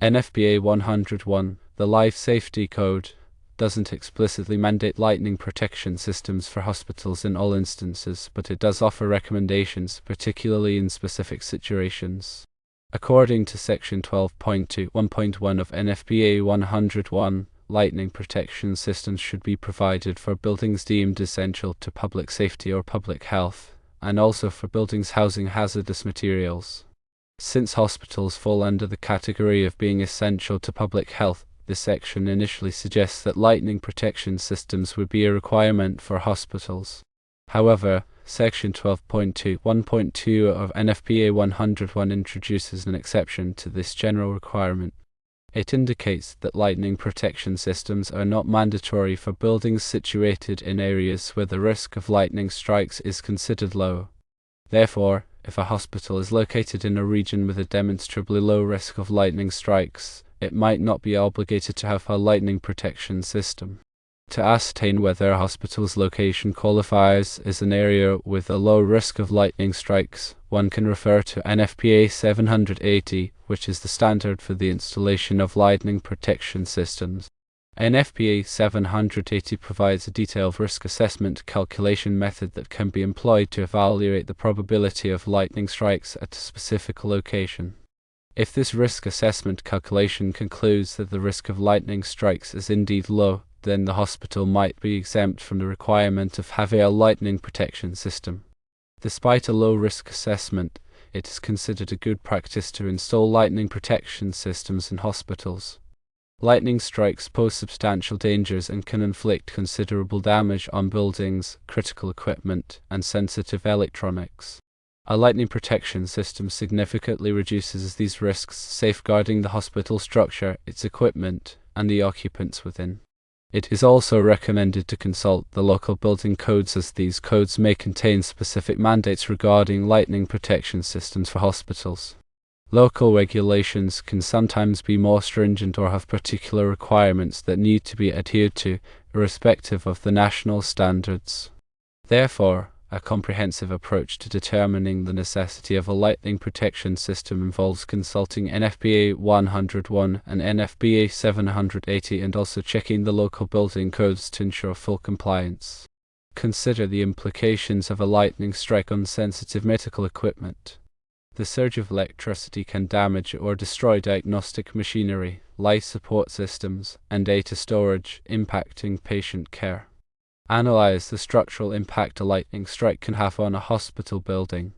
NFPA 101, the Life Safety Code, doesn't explicitly mandate lightning protection systems for hospitals in all instances, but it does offer recommendations, particularly in specific situations. According to Section 12.2.1.1 of NFPA 101, lightning protection systems should be provided for buildings deemed essential to public safety or public health, and also for buildings housing hazardous materials. Since hospitals fall under the category of being essential to public health, this section initially suggests that lightning protection systems would be a requirement for hospitals. However, Section 12.2.1.2 of NFPA 101 introduces an exception to this general requirement. It indicates that lightning protection systems are not mandatory for buildings situated in areas where the risk of lightning strikes is considered low. Therefore, if a hospital is located in a region with a demonstrably low risk of lightning strikes, it might not be obligated to have a lightning protection system. To ascertain whether a hospital's location qualifies as an area with a low risk of lightning strikes, one can refer to NFPA 780, which is the standard for the installation of lightning protection systems. NFPA 780 provides a detailed risk assessment calculation method that can be employed to evaluate the probability of lightning strikes at a specific location. If this risk assessment calculation concludes that the risk of lightning strikes is indeed low, then the hospital might be exempt from the requirement of having a lightning protection system. Despite a low risk assessment, it is considered a good practice to install lightning protection systems in hospitals. Lightning strikes pose substantial dangers and can inflict considerable damage on buildings, critical equipment, and sensitive electronics. A lightning protection system significantly reduces these risks, safeguarding the hospital structure, its equipment, and the occupants within. It is also recommended to consult the local building codes, as these codes may contain specific mandates regarding lightning protection systems for hospitals. Local regulations can sometimes be more stringent or have particular requirements that need to be adhered to, irrespective of the national standards. Therefore, a comprehensive approach to determining the necessity of a lightning protection system involves consulting NFPA 101 and NFPA 780 and also checking the local building codes to ensure full compliance. Consider the implications of a lightning strike on sensitive medical equipment. The surge of electricity can damage or destroy diagnostic machinery, life support systems, and data storage, impacting patient care. Analyze the structural impact a lightning strike can have on a hospital building.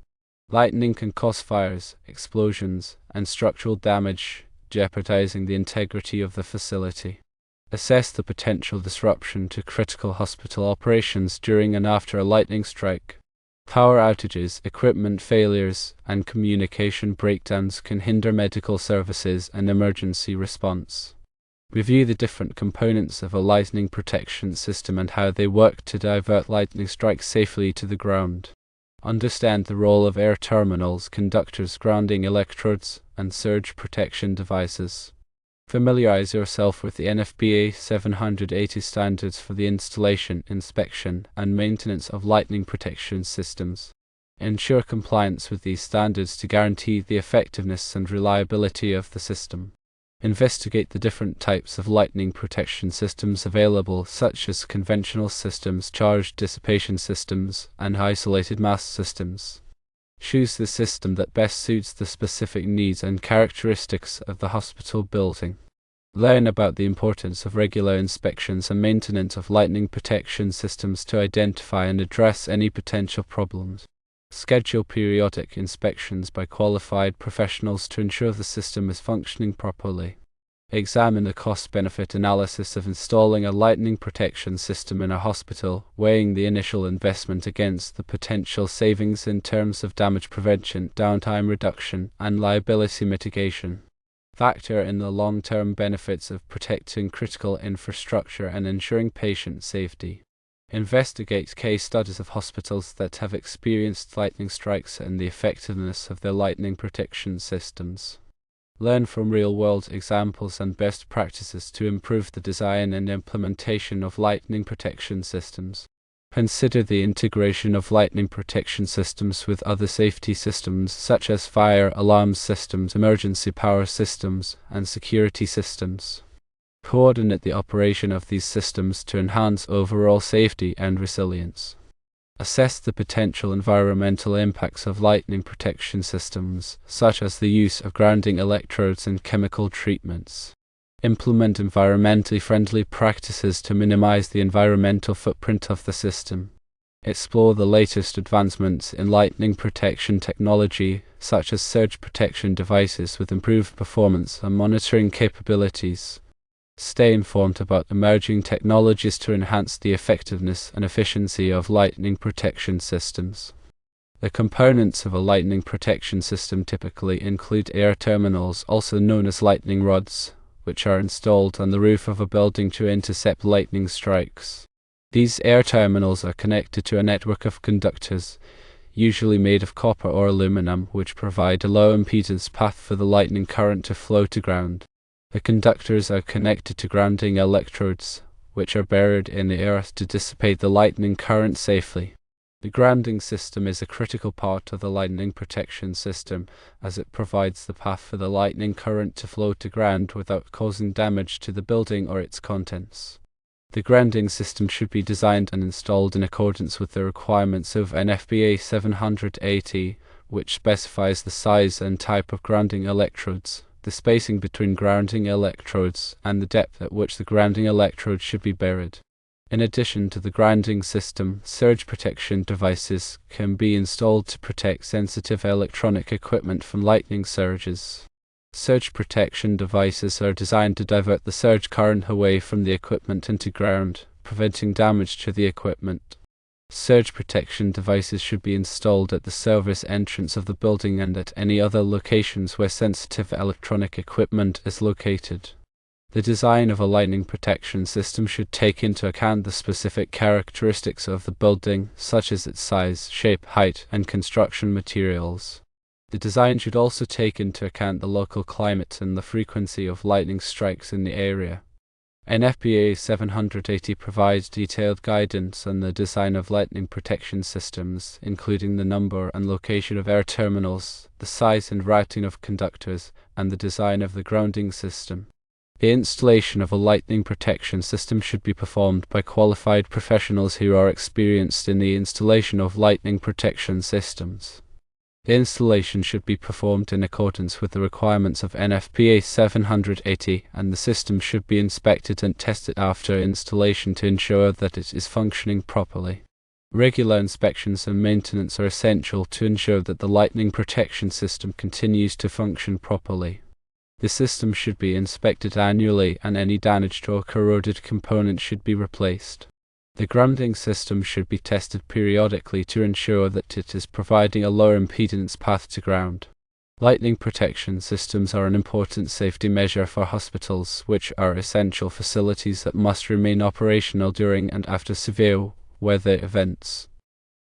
Lightning can cause fires, explosions, and structural damage, jeopardizing the integrity of the facility. Assess the potential disruption to critical hospital operations during and after a lightning strike. Power outages, equipment failures, and communication breakdowns can hinder medical services and emergency response. Review the different components of a lightning protection system and how they work to divert lightning strikes safely to the ground. Understand the role of air terminals, conductors, grounding electrodes, and surge protection devices. Familiarize yourself with the NFPA 780 standards for the installation, inspection, and maintenance of lightning protection systems. Ensure compliance with these standards to guarantee the effectiveness and reliability of the system. Investigate the different types of lightning protection systems available, such as conventional systems, charge dissipation systems, and isolated mass systems. Choose the system that best suits the specific needs and characteristics of the hospital building. Learn about the importance of regular inspections and maintenance of lightning protection systems to identify and address any potential problems. Schedule periodic inspections by qualified professionals to ensure the system is functioning properly. Examine the cost-benefit analysis of installing a lightning protection system in a hospital, weighing the initial investment against the potential savings in terms of damage prevention, downtime reduction, and liability mitigation. Factor in the long-term benefits of protecting critical infrastructure and ensuring patient safety. Investigate case studies of hospitals that have experienced lightning strikes and the effectiveness of their lightning protection systems. Learn from real-world examples and best practices to improve the design and implementation of lightning protection systems. Consider the integration of lightning protection systems with other safety systems such as fire alarm systems, emergency power systems, and security systems. Coordinate the operation of these systems to enhance overall safety and resilience. Assess the potential environmental impacts of lightning protection systems, such as the use of grounding electrodes and chemical treatments. Implement environmentally friendly practices to minimize the environmental footprint of the system. Explore the latest advancements in lightning protection technology, such as surge protection devices with improved performance and monitoring capabilities. Stay informed about emerging technologies to enhance the effectiveness and efficiency of lightning protection systems. The components of a lightning protection system typically include air terminals, also known as lightning rods, which are installed on the roof of a building to intercept lightning strikes. These air terminals are connected to a network of conductors, usually made of copper or aluminum, which provide a low impedance path for the lightning current to flow to ground. The conductors are connected to grounding electrodes, which are buried in the earth to dissipate the lightning current safely. The grounding system is a critical part of the lightning protection system, as it provides the path for the lightning current to flow to ground without causing damage to the building or its contents. The grounding system should be designed and installed in accordance with the requirements of NFPA 780, which specifies the size and type of grounding electrodes, the spacing between grounding electrodes, and the depth at which the grounding electrode should be buried. In addition to the grounding system, surge protection devices can be installed to protect sensitive electronic equipment from lightning surges. Surge protection devices are designed to divert the surge current away from the equipment into ground, preventing damage to the equipment. Surge protection devices should be installed at the service entrance of the building and at any other locations where sensitive electronic equipment is located. The design of a lightning protection system should take into account the specific characteristics of the building, such as its size, shape, height, and construction materials. The design should also take into account the local climate and the frequency of lightning strikes in the area. NFPA 780 provides detailed guidance on the design of lightning protection systems, including the number and location of air terminals, the size and routing of conductors, and the design of the grounding system. The installation of a lightning protection system should be performed by qualified professionals who are experienced in the installation of lightning protection systems. The installation should be performed in accordance with the requirements of NFPA 780, and the system should be inspected and tested after installation to ensure that it is functioning properly. Regular inspections and maintenance are essential to ensure that the lightning protection system continues to function properly. The system should be inspected annually, and any damaged or corroded components should be replaced. The grounding system should be tested periodically to ensure that it is providing a lower impedance path to ground. Lightning protection systems are an important safety measure for hospitals, which are essential facilities that must remain operational during and after severe weather events.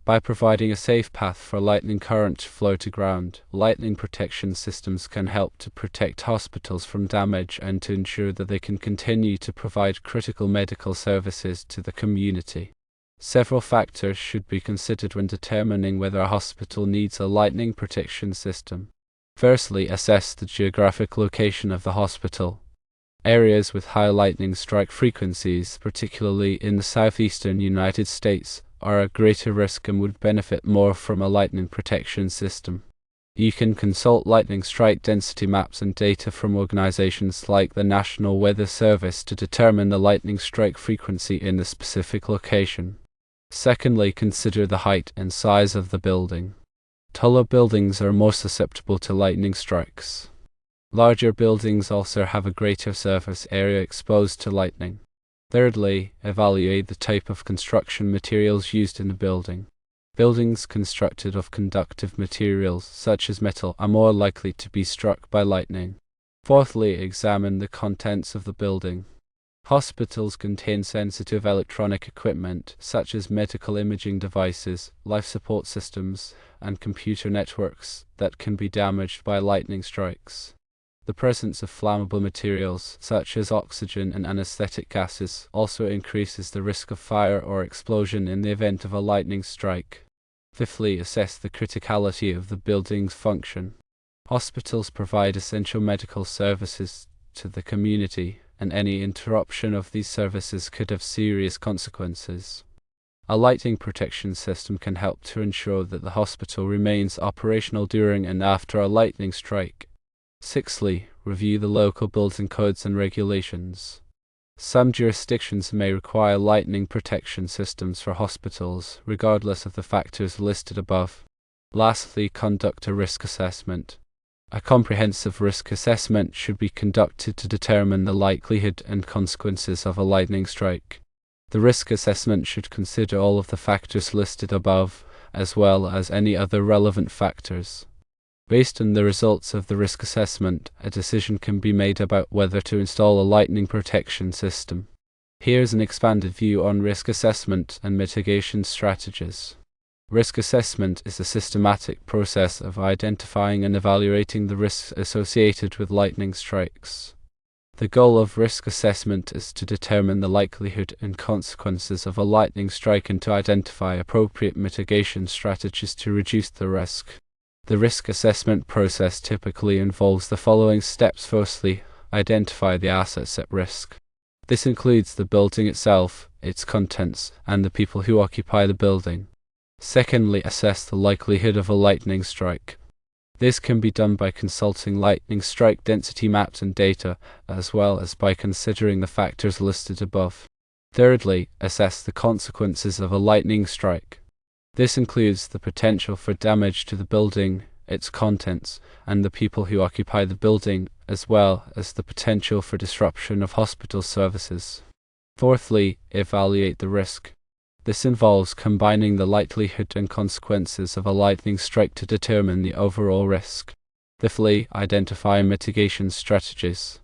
By providing a safe path for lightning current to flow to ground, lightning protection systems can help to protect hospitals from damage and to ensure that they can continue to provide critical medical services to the community. Several factors should be considered when determining whether a hospital needs a lightning protection system. Firstly, assess the geographic location of the hospital. Areas with high lightning strike frequencies, particularly in the southeastern United States, are at greater risk and would benefit more from a lightning protection system. You can consult lightning strike density maps and data from organizations like the National Weather Service to determine the lightning strike frequency in the specific location. Secondly, consider the height and size of the building. Taller buildings are more susceptible to lightning strikes. Larger buildings also have a greater surface area exposed to lightning. Thirdly, evaluate the type of construction materials used in the building. Buildings constructed of conductive materials, such as metal, are more likely to be struck by lightning. Fourthly, examine the contents of the building. Hospitals contain sensitive electronic equipment, such as medical imaging devices, life support systems, and computer networks that can be damaged by lightning strikes. The presence of flammable materials, such as oxygen and anesthetic gases, also increases the risk of fire or explosion in the event of a lightning strike. Fifthly, assess the criticality of the building's function. Hospitals provide essential medical services to the community, and any interruption of these services could have serious consequences. A lightning protection system can help to ensure that the hospital remains operational during and after a lightning strike. Sixthly, review the local building codes and regulations. Some jurisdictions may require lightning protection systems for hospitals, regardless of the factors listed above. Lastly, conduct a risk assessment. A comprehensive risk assessment should be conducted to determine the likelihood and consequences of a lightning strike. The risk assessment should consider all of the factors listed above, as well as any other relevant factors. Based on the results of the risk assessment, a decision can be made about whether to install a lightning protection system. Here's an expanded view on risk assessment and mitigation strategies. Risk assessment is a systematic process of identifying and evaluating the risks associated with lightning strikes. The goal of risk assessment is to determine the likelihood and consequences of a lightning strike and to identify appropriate mitigation strategies to reduce the risk. The risk assessment process typically involves the following steps. Firstly, identify the assets at risk. This includes the building itself, its contents, and the people who occupy the building. Secondly, assess the likelihood of a lightning strike. This can be done by consulting lightning strike density maps and data, as well as by considering the factors listed above. Thirdly, assess the consequences of a lightning strike. This includes the potential for damage to the building, its contents, and the people who occupy the building, as well as the potential for disruption of hospital services. Fourthly, evaluate the risk. This involves combining the likelihood and consequences of a lightning strike to determine the overall risk. Fifthly, identify mitigation strategies.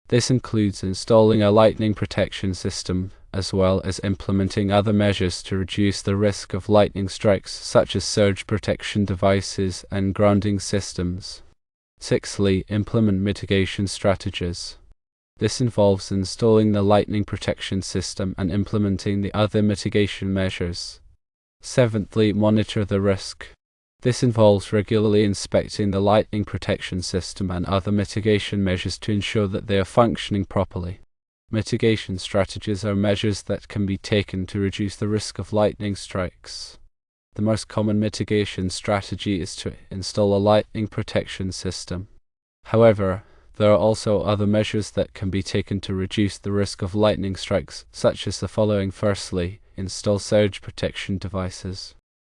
This includes installing a lightning protection system, as well as implementing other measures to reduce the risk of lightning strikes, such as surge protection devices and grounding systems. Sixthly, implement mitigation strategies. This involves installing the lightning protection system and implementing the other mitigation measures. Seventhly, monitor the risk. This involves regularly inspecting the lightning protection system and other mitigation measures to ensure that they are functioning properly. Mitigation strategies are measures that can be taken to reduce the risk of lightning strikes. The most common mitigation strategy is to install a lightning protection system. However, there are also other measures that can be taken to reduce the risk of lightning strikes, such as the following. Firstly, install surge protection devices.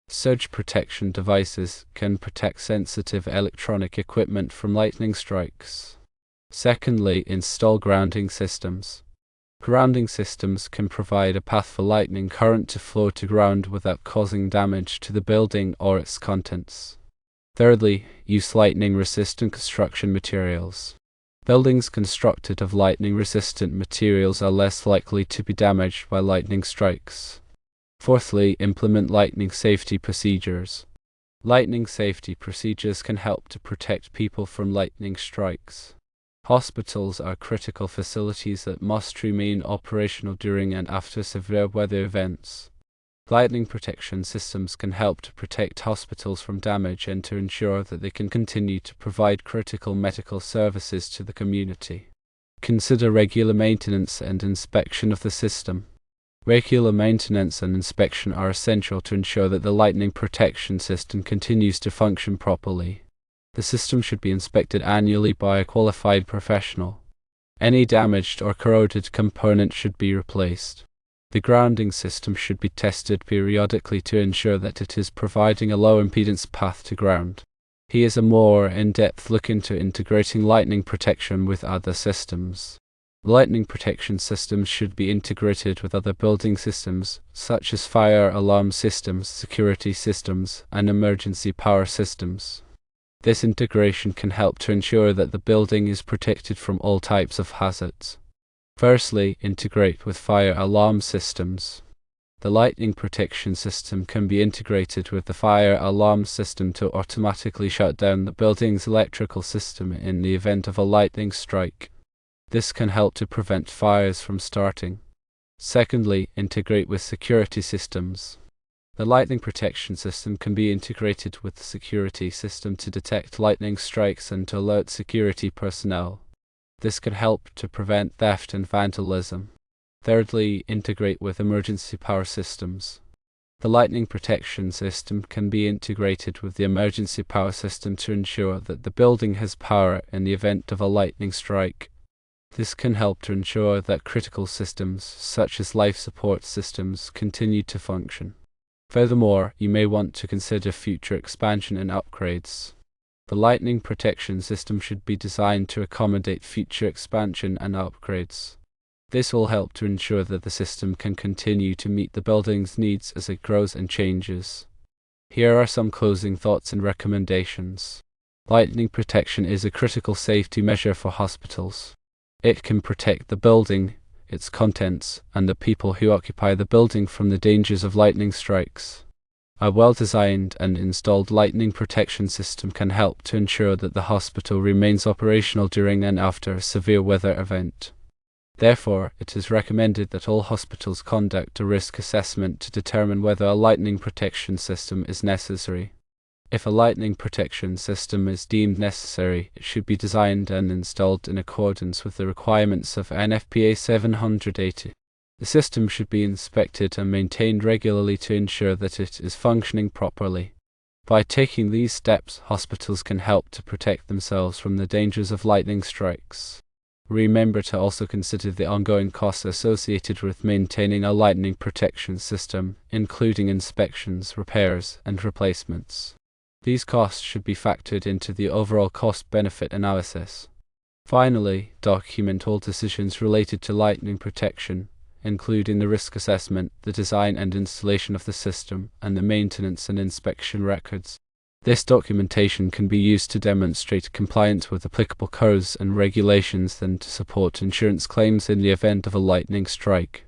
Surge protection devices can protect sensitive electronic equipment from lightning strikes. Secondly, install grounding systems. Grounding systems can provide a path for lightning current to flow to ground without causing damage to the building or its contents. Thirdly, use lightning-resistant construction materials. Buildings constructed of lightning-resistant materials are less likely to be damaged by lightning strikes. Fourthly, implement lightning safety procedures. Lightning safety procedures can help to protect people from lightning strikes. Hospitals are critical facilities that must remain operational during and after severe weather events. Lightning protection systems can help to protect hospitals from damage and to ensure that they can continue to provide critical medical services to the community. Consider regular maintenance and inspection of the system. Regular maintenance and inspection are essential to ensure that the lightning protection system continues to function properly. The system should be inspected annually by a qualified professional. Any damaged or corroded component should be replaced. The grounding system should be tested periodically to ensure that it is providing a low impedance path to ground. Here's a more in-depth look into integrating lightning protection with other systems. Lightning protection systems should be integrated with other building systems, such as fire alarm systems, security systems, and emergency power systems. This integration can help to ensure that the building is protected from all types of hazards. Firstly, integrate with fire alarm systems. The lightning protection system can be integrated with the fire alarm system to automatically shut down the building's electrical system in the event of a lightning strike. This can help to prevent fires from starting. Secondly, integrate with security systems. The lightning protection system can be integrated with the security system to detect lightning strikes and to alert security personnel. This can help to prevent theft and vandalism. Thirdly, integrate with emergency power systems. The lightning protection system can be integrated with the emergency power system to ensure that the building has power in the event of a lightning strike. This can help to ensure that critical systems, such as life support systems, continue to function. Furthermore, you may want to consider future expansion and upgrades. The lightning protection system should be designed to accommodate future expansion and upgrades. This will help to ensure that the system can continue to meet the building's needs as it grows and changes. Here are some closing thoughts and recommendations. Lightning protection is a critical safety measure for hospitals. It can protect the building, its contents, and the people who occupy the building from the dangers of lightning strikes. A well-designed and installed lightning protection system can help to ensure that the hospital remains operational during and after a severe weather event. Therefore, it is recommended that all hospitals conduct a risk assessment to determine whether a lightning protection system is necessary. If a lightning protection system is deemed necessary, it should be designed and installed in accordance with the requirements of NFPA 780. The system should be inspected and maintained regularly to ensure that it is functioning properly. By taking these steps, hospitals can help to protect themselves from the dangers of lightning strikes. Remember to also consider the ongoing costs associated with maintaining a lightning protection system, including inspections, repairs, and replacements. These costs should be factored into the overall cost-benefit analysis. Finally, document all decisions related to lightning protection, including the risk assessment, the design and installation of the system, and the maintenance and inspection records. This documentation can be used to demonstrate compliance with applicable codes and regulations and to support insurance claims in the event of a lightning strike.